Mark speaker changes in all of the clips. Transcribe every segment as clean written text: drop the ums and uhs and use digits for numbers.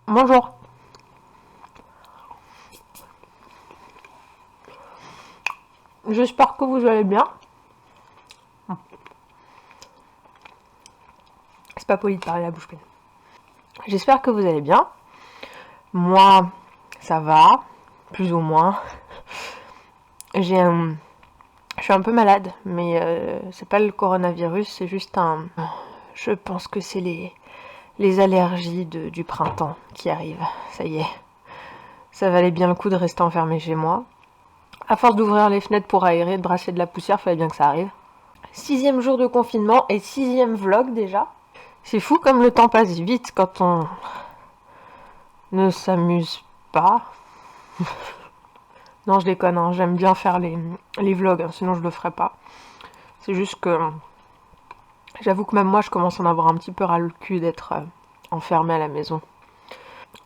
Speaker 1: Bonjour. J'espère que vous allez bien. C'est pas poli de parler à la bouche pleine. J'espère que vous allez bien. Moi, ça va, plus ou moins. Je suis un peu malade, mais c'est pas le coronavirus, c'est juste un... Je pense que c'est les allergies du printemps qui arrivent. Ça y est. Ça valait bien le coup de rester enfermé chez moi. À force d'ouvrir les fenêtres pour aérer, de brasser de la poussière, fallait bien que ça arrive. 6e jour de confinement et 6e vlog déjà. C'est fou comme le temps passe vite quand on ne s'amuse pas. Non, je déconne, hein, j'aime bien faire les vlogs, hein, sinon je le ferais pas. C'est juste que j'avoue que même moi je commence à en avoir un petit peu ras le cul d'être enfermée à la maison.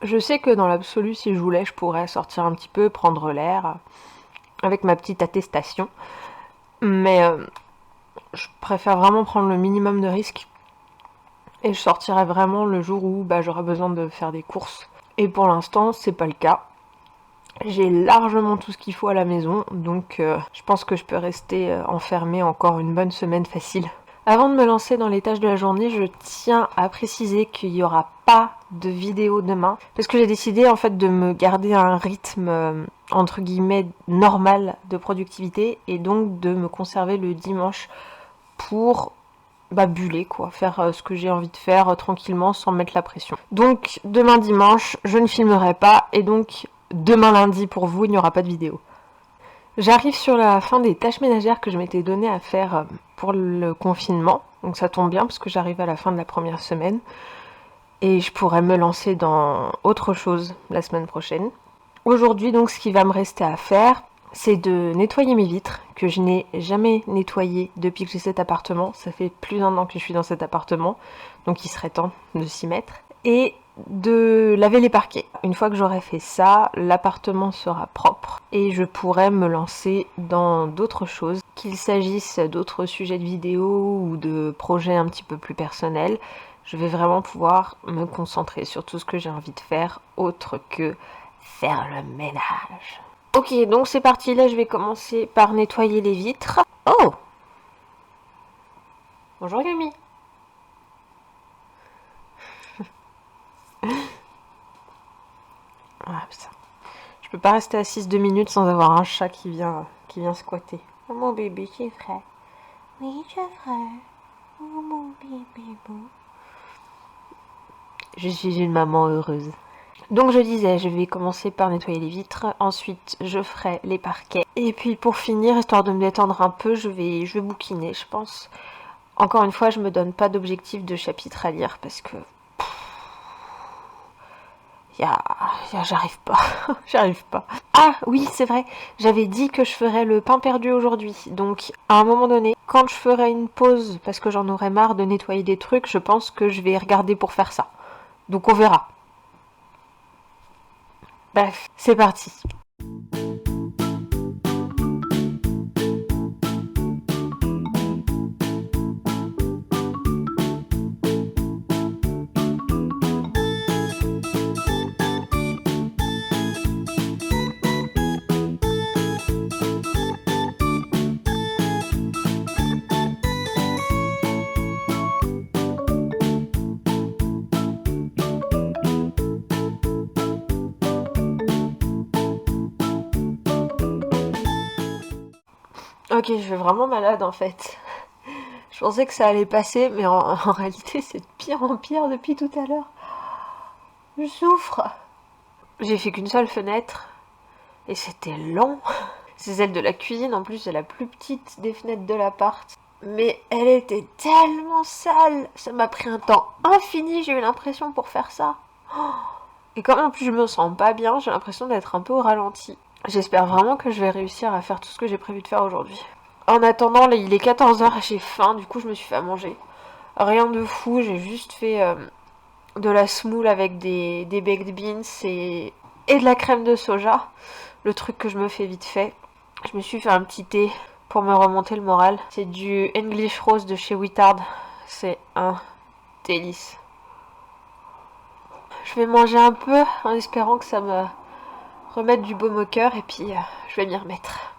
Speaker 1: Je sais que dans l'absolu, si je voulais, je pourrais sortir un petit peu, prendre l'air, avec ma petite attestation. Mais je préfère vraiment prendre le minimum de risques. Et je sortirai vraiment le jour où j'aurai besoin de faire des courses. Et pour l'instant, c'est pas le cas. J'ai largement tout ce qu'il faut à la maison, donc je pense que je peux rester enfermée encore une bonne semaine facile. Avant de me lancer dans les tâches de la journée, je tiens à préciser qu'il n'y aura pas de vidéo demain, parce que j'ai décidé en fait de me garder un rythme entre guillemets normal de productivité, et donc de me conserver le dimanche pour buller quoi, faire ce que j'ai envie de faire tranquillement sans mettre la pression. Donc demain dimanche, je ne filmerai pas, et donc demain lundi pour vous, il n'y aura pas de vidéo. J'arrive sur la fin des tâches ménagères que je m'étais donné à faire pour le confinement, donc ça tombe bien parce que j'arrive à la fin de la première semaine et je pourrais me lancer dans autre chose la semaine prochaine. Aujourd'hui donc ce qui va me rester à faire, c'est de nettoyer mes vitres, que je n'ai jamais nettoyées depuis que j'ai cet appartement. Ça fait plus d'1 an que je suis dans cet appartement, donc il serait temps de s'y mettre. Et de laver les parquets. Une fois que j'aurai fait ça, l'appartement sera propre et je pourrai me lancer dans d'autres choses, qu'il s'agisse d'autres sujets de vidéo ou de projets un petit peu plus personnels. Je vais vraiment pouvoir me concentrer sur tout ce que j'ai envie de faire autre que faire le ménage. Ok, donc c'est parti, là je vais commencer par nettoyer les vitres. Oh! Bonjour Yumi. Ah putain. Je peux pas rester assise 2 minutes sans avoir un chat qui vient squatter. Oh mon bébé, c'est vrai. Oui, c'est vrai. Oh mon bébé beau. Je suis une maman heureuse. Donc je disais, je vais commencer par nettoyer les vitres, ensuite je ferai les parquets. Et puis pour finir, histoire de me détendre un peu, je vais bouquiner, je pense. Encore une fois, je me donne pas d'objectif de chapitre à lire parce que j'arrive pas. J'arrive pas. Ah oui, c'est vrai, j'avais dit que je ferais le pain perdu aujourd'hui. Donc à un moment donné, quand je ferai une pause parce que j'en aurai marre de nettoyer des trucs, je pense que je vais regarder pour faire ça. Donc on verra. Bref, c'est parti. Ok, je vais vraiment malade en fait. Je pensais que ça allait passer, mais en réalité c'est de pire en pire depuis tout à l'heure. Je souffre. J'ai fait qu'une seule fenêtre et c'était long. C'est celle de la cuisine, en plus c'est la plus petite des fenêtres de l'appart. Mais elle était tellement sale, ça m'a pris un temps infini, j'ai eu l'impression pour faire ça. Et comme en plus je me sens pas bien, j'ai l'impression d'être un peu au ralenti. J'espère vraiment que je vais réussir à faire tout ce que j'ai prévu de faire aujourd'hui. En attendant, là, il est 14h, j'ai faim, du coup je me suis fait à manger. Rien de fou, j'ai juste fait de la semoule avec des baked beans et de la crème de soja. Le truc que je me fais vite fait. Je me suis fait un petit thé pour me remonter le moral. C'est du English Rose de chez Wittard. C'est un délice. Je vais manger un peu en espérant que ça me remette du baume au cœur et puis je vais m'y remettre.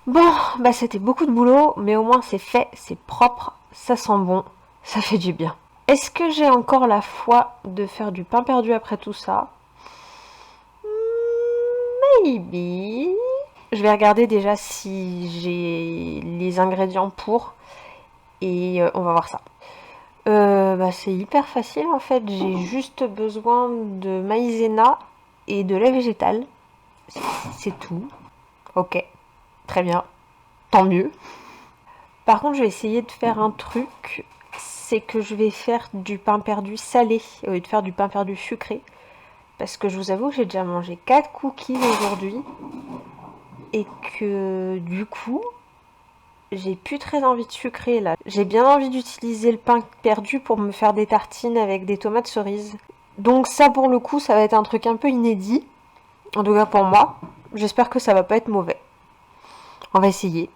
Speaker 1: Bon, bah c'était beaucoup de boulot, mais au moins c'est fait, c'est propre, ça sent bon, ça fait du bien. Est-ce que j'ai encore la foi de faire du pain perdu après tout ça? Maybe. Je vais regarder déjà si j'ai les ingrédients pour et on va voir ça. Bah c'est hyper facile en fait, j'ai juste besoin de maïzena et de lait végétal. C'est tout. Ok, très bien, tant mieux. Par contre, je vais essayer de faire un truc, c'est que je vais faire du pain perdu salé au lieu de faire du pain perdu sucré. Parce que je vous avoue que j'ai déjà mangé 4 cookies aujourd'hui et que du coup, j'ai plus très envie de sucrer là. J'ai bien envie d'utiliser le pain perdu pour me faire des tartines avec des tomates cerises. Donc ça pour le coup, ça va être un truc un peu inédit. En tout cas pour moi. J'espère que ça va pas être mauvais. On va essayer.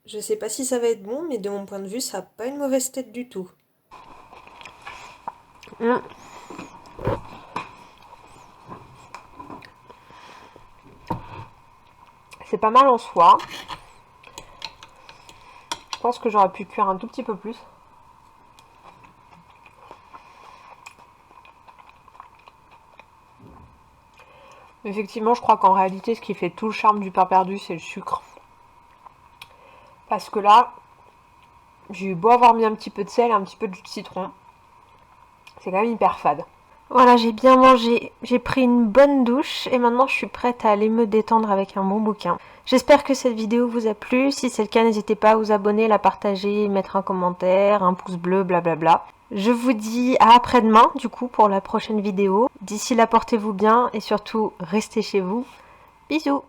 Speaker 1: Je sais pas si ça va être bon, mais de mon point de vue, ça n'a pas une mauvaise tête du tout. C'est pas mal en soi. Je pense que j'aurais pu cuire un tout petit peu plus. Effectivement, je crois qu'en réalité, ce qui fait tout le charme du pain perdu, c'est le sucre. Parce que là, j'ai eu beau avoir mis un petit peu de sel, un petit peu de jus de citron. C'est quand même hyper fade. Voilà, j'ai bien mangé, j'ai pris une bonne douche et maintenant je suis prête à aller me détendre avec un bon bouquin. J'espère que cette vidéo vous a plu. Si c'est le cas, n'hésitez pas à vous abonner, la partager, mettre un commentaire, un pouce bleu, blablabla. Je vous dis à après-demain, du coup, pour la prochaine vidéo. D'ici là, portez-vous bien et surtout, restez chez vous. Bisous!